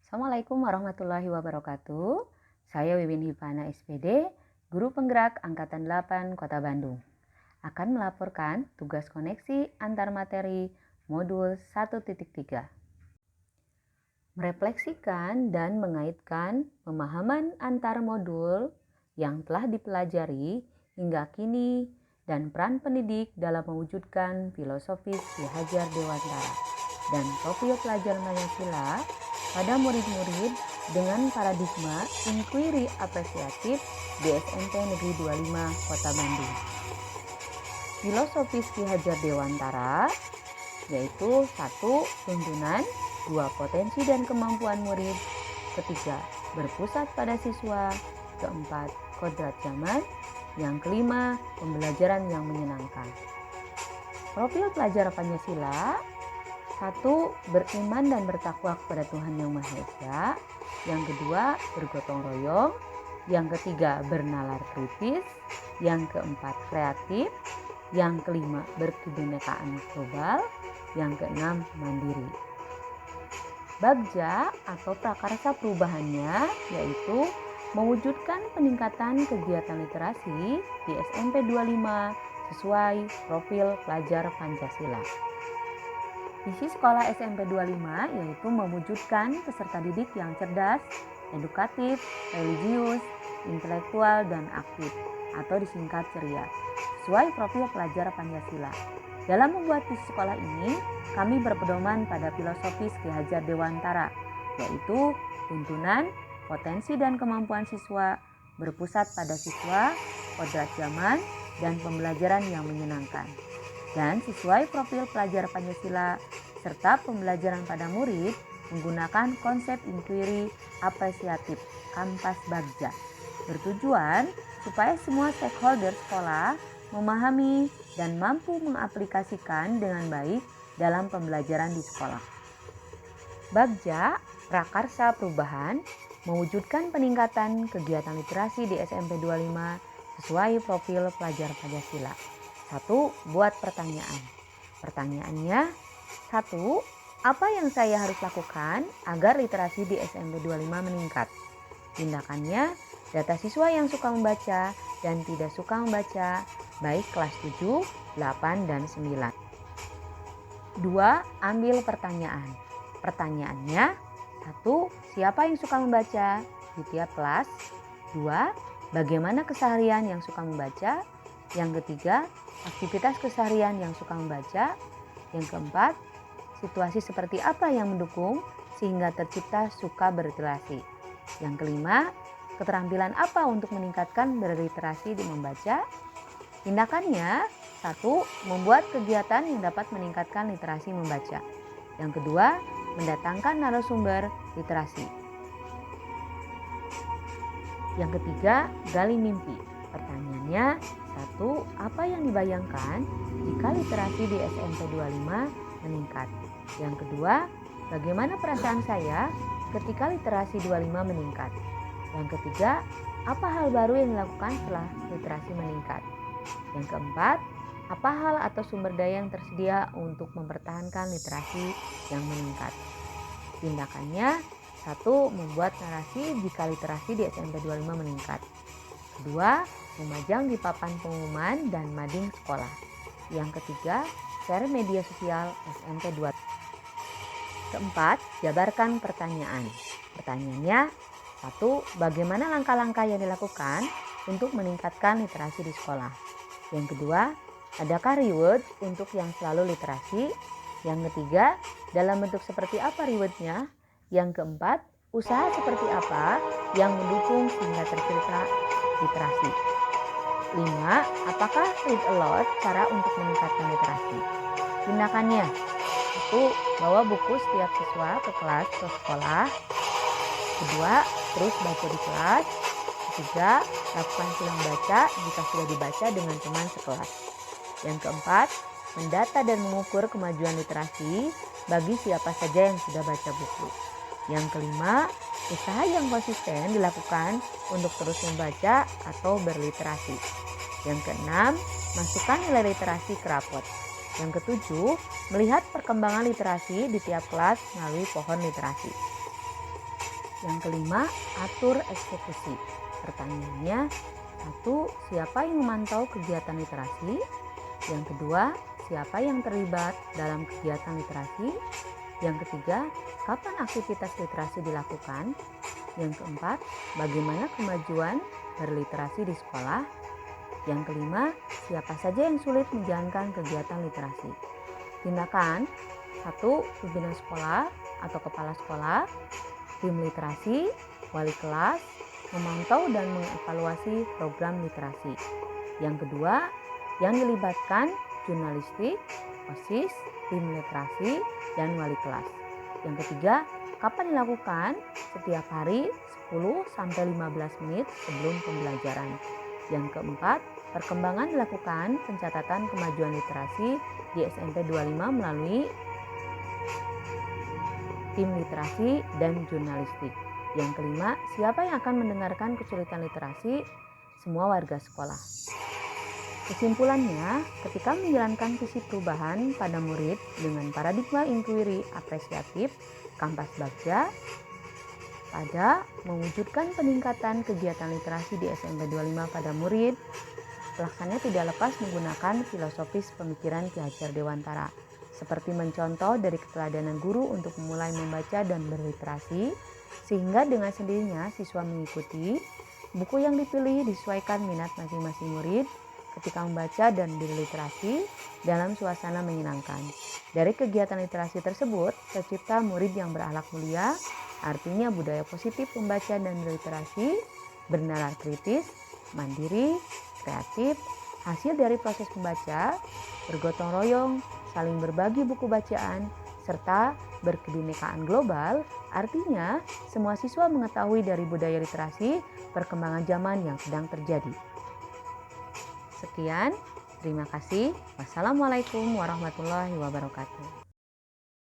Assalamualaikum warahmatullahi wabarakatuh. Saya Wiwin Hifana SPD, Guru Penggerak Angkatan 8 Kota Bandung. Akan melaporkan tugas koneksi antar materi modul 1.3. Merefleksikan dan mengaitkan pemahaman antar modul yang telah dipelajari hingga kini dan peran pendidik dalam mewujudkan filosofis Ki Hajar Dewantara dan profil pelajar Pancasila pada murid-murid dengan paradigma inquiry apresiatif di SMP Negeri 25 Kota Bandung. Filosofis Ki Hajar Dewantara yaitu 1. Tuntunan, 2. Potensi dan kemampuan murid, 3. Berpusat pada siswa, 4. Kodrat zaman, yang 5. Pembelajaran yang menyenangkan. Profil pelajar Pancasila: 1. Beriman dan bertakwa kepada Tuhan Yang Maha Esa. Yang kedua, bergotong royong. Yang ketiga, bernalar kritis. Yang keempat, kreatif. Yang kelima, berkebinekaan global. Yang keenam, mandiri. Bagja atau prakarsa perubahannya yaitu mewujudkan peningkatan kegiatan literasi di SMP 25 sesuai profil pelajar Pancasila. Visi sekolah SMP 25 yaitu mewujudkan peserta didik yang cerdas, edukatif, religius, intelektual, dan aktif atau disingkat ceria, sesuai profil pelajar Pancasila. Dalam membuat visi sekolah ini, kami berpedoman pada filosofis Ki Hajar Dewantara, yaitu tuntunan, potensi dan kemampuan siswa, berpusat pada siswa, kodrat zaman, dan pembelajaran yang menyenangkan. Dan sesuai profil pelajar Pancasila serta pembelajaran pada murid menggunakan konsep inquiry apresiatif Kampas Bagja, bertujuan supaya semua stakeholder sekolah memahami dan mampu mengaplikasikan dengan baik dalam pembelajaran di sekolah. Bagja, prakarsa perubahan, mewujudkan peningkatan kegiatan literasi di SMP 25 sesuai profil pelajar Pancasila. 1. Buat pertanyaan. Pertanyaannya: 1. Apa yang saya harus lakukan agar literasi di SMP 25 meningkat? Tindakannya: data siswa yang suka membaca dan tidak suka membaca, baik kelas 7, 8, dan 9. 2. Ambil pertanyaan. Pertanyaannya: 1. Siapa yang suka membaca di tiap kelas? 2. Bagaimana keseharian yang suka membaca? Yang ketiga, aktivitas keseharian yang suka membaca. Yang keempat, situasi seperti apa yang mendukung sehingga tercipta suka berliterasi. Yang kelima, keterampilan apa untuk meningkatkan berliterasi di membaca. Tindakannya: 1. Membuat kegiatan yang dapat meningkatkan literasi membaca. Yang kedua, mendatangkan narasumber literasi. Yang ketiga, gali mimpi. Pertanyaannya: 1. Apa yang dibayangkan jika literasi di SMP 25 meningkat? Yang kedua, bagaimana perasaan saya ketika literasi 25 meningkat? Yang ketiga, apa hal baru yang dilakukan setelah literasi meningkat? Yang keempat, apa hal atau sumber daya yang tersedia untuk mempertahankan literasi yang meningkat? Tindakannya: 1. Membuat narasi jika literasi di SMP 25 meningkat. Kedua, memajang di papan pengumuman dan mading sekolah. Yang ketiga, share media sosial SMP 2. Keempat, jabarkan pertanyaan. Pertanyaannya: 1. Bagaimana langkah-langkah yang dilakukan untuk meningkatkan literasi di sekolah? Yang kedua, adakah reward untuk yang selalu literasi? Yang ketiga, dalam bentuk seperti apa rewardnya? Yang keempat, usaha seperti apa yang mendukung sehingga tercipta literasi? 5. Apakah read aloud cara untuk meningkatkan literasi? Tindakannya: 1. Bawa buku setiap siswa ke kelas atau sekolah. Kedua, terus baca di kelas. Ketiga, lakukan silang baca jika sudah dibaca dengan teman sekelas. Yang keempat, mendata dan mengukur kemajuan literasi bagi siapa saja yang sudah baca buku. Yang kelima, usaha yang konsisten dilakukan untuk terus membaca atau berliterasi. Yang keenam, masukkan nilai literasi ke rapot. Yang ketujuh, melihat perkembangan literasi di tiap kelas melalui pohon literasi. Yang kelima, atur eksekusi. Pertanyaannya, satu, siapa yang memantau kegiatan literasi? Yang kedua, siapa yang terlibat dalam kegiatan literasi? Yang ketiga, kapan aktivitas literasi dilakukan? Yang keempat, bagaimana kemajuan berliterasi di sekolah? Yang kelima, siapa saja yang sulit menjalankan kegiatan literasi? Tindakan 1. Pimpinan sekolah atau kepala sekolah, tim literasi, wali kelas, memantau dan mengevaluasi program literasi. Yang kedua, yang dilibatkan jurnalistik, OSIS, tim literasi, dan wali kelas. Yang ketiga, kapan dilakukan? Setiap hari 10-15 menit sebelum pembelajaran. Yang keempat, perkembangan dilakukan pencatatan kemajuan literasi di SMP 25 melalui tim literasi dan jurnalistik. Yang kelima, siapa yang akan mendengarkan kesulitan literasi? Semua warga sekolah. Kesimpulannya, ketika menjalankan visi perubahan pada murid dengan paradigma inquiry apresiatif Kampas Bagja pada mewujudkan peningkatan kegiatan literasi di SMP 25 pada murid, pelaksananya tidak lepas menggunakan filosofis pemikiran Ki Hajar Dewantara, seperti mencontoh dari keteladanan guru untuk memulai membaca dan berliterasi, sehingga dengan sendirinya siswa mengikuti. Buku yang dipilih disesuaikan minat masing-masing murid ketika membaca dan berliterasi dalam suasana menyenangkan. Dari kegiatan literasi tersebut, tercipta murid yang berakhlak mulia, artinya budaya positif membaca dan berliterasi, bernalar kritis, mandiri, kreatif, hasil dari proses membaca, bergotong royong, saling berbagi buku bacaan, serta berkebinekaan global, artinya semua siswa mengetahui dari budaya literasi perkembangan zaman yang sedang terjadi. Sekian, terima kasih. Wassalamualaikum warahmatullahi wabarakatuh.